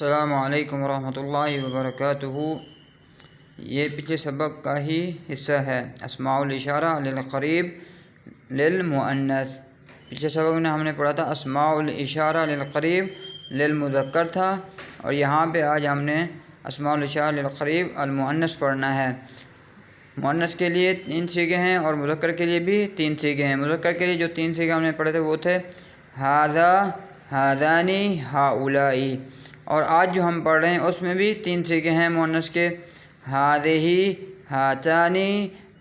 السلام علیکم ورحمۃ اللہ وبرکاتہ۔ یہ پچھلے سبق کا ہی حصہ ہے، اسماء الاشارہ للقریب للمؤنث۔ پچھلے سبق میں ہم نے پڑھا تھا اسماء الاشارہ للقریب للمذکر تھا، اور یہاں پہ آج ہم نے اسماء الاشارہ للقریب المؤنث پڑھنا ہے۔ مؤنث کے لیے 3 صیغے ہیں اور مذکر کے لیے بھی 3 صیغے ہیں۔ مذکر کے لیے جو 3 صیغے ہم نے پڑھے تھے وہ تھے ھذا، ھذانی، ھؤلائی، اور آج جو ہم پڑھ رہے ہیں اس میں بھی 3 صیغے ہیں مؤنث کے، ھذہ، ھاتانی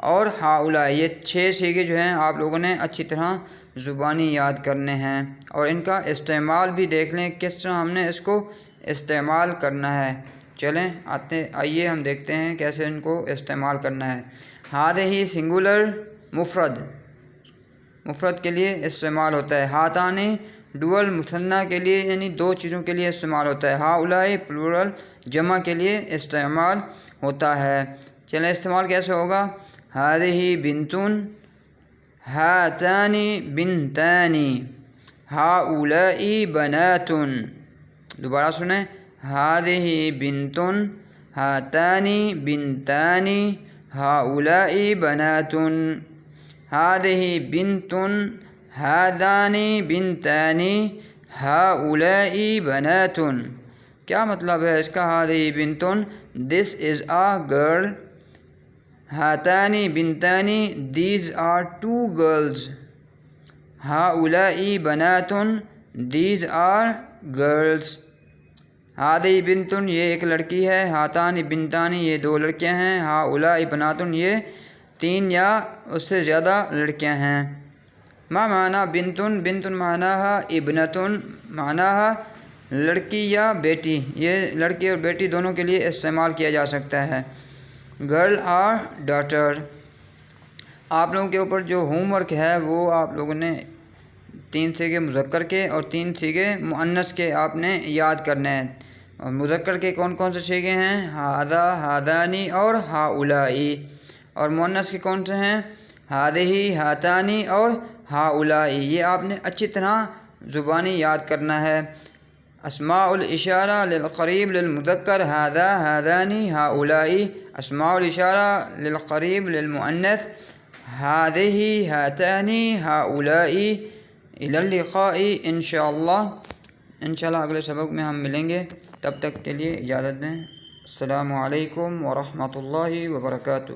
اور ھؤلائی۔ یہ 6 صیغے جو ہیں آپ لوگوں نے اچھی طرح زبانی یاد کرنے ہیں، اور ان کا استعمال بھی دیکھ لیں کس طرح ہم نے اس کو استعمال کرنا ہے۔ چلیں آئیے ہم دیکھتے ہیں کیسے ان کو استعمال کرنا ہے۔ ھذہ سنگولر مفرد کے لیے استعمال ہوتا ہے، ھاتانی ڈوئل مثنیٰ کے لیے یعنی 2 چیزوں کے لیے استعمال ہوتا ہے، ھؤلائی پلورل جمع کے لیے استعمال ہوتا ہے۔ چلیں استعمال کیسے ہوگا؟ ھذہ بنتن، ھاتانی بنتانی، ھؤلائی بنات۔ دوبارہ سنیں، ھذہ بنتن، ھاتانی بنتانی، ھؤلائی بنات۔ ھذہ بنتن، ھذانی بنتانی، ھؤلائی بنات۔ کیا مطلب ہے اس کا؟ ھذہ بنتن، دس از اے گرل، ھاتانی بنتانی، دیز آر 2 girls، ھؤلائی بنات، دیز آر girls۔ ھذہ بنتن، یہ ایک لڑکی ہے، ھاتانی بنتانی، یہ 2 لڑکیاں ہیں، ھؤلائی بنات، یہ 3 یا اس سے زیادہ لڑکیاں ہیں۔ ما معنی بنتن؟ بنتن معنی ہے ابنتن، معنی ہے لڑکی یا بیٹی۔ یہ لڑکی اور بیٹی دونوں کے لیے استعمال کیا جا سکتا ہے۔ گرل اور ڈاٹر۔ آپ لوگوں کے اوپر جو ہوم ورک ہے وہ آپ لوگوں نے 3 صیغے مذکر کے اور 3 صیغے مؤنث کے آپ نے یاد کرنے ہیں۔ اور مذکر کے کون کون سے صیغے ہیں؟ ھذا، ھذانی اور ھؤلائی۔ اور مؤنث کے کون سے ہیں؟ ھذہ، ھاتانی اور ھؤلائی۔ یہ آپ نے اچھی طرح زبانی یاد کرنا ہے۔ اسماء الاشارہ للقریب للمذکر ھذا، ھذانی، ھؤلائی۔ اسماء الاشارہ للقریب للمؤنث ھذہ، ھاتانی، ھؤلائی۔ الی اللقاء انشاءاللہ اگلے سبق میں ہم ملیں گے، تب تک کے لیے اجازت دیں۔ السلام علیکم ورحمۃ اللہ وبرکاتہ۔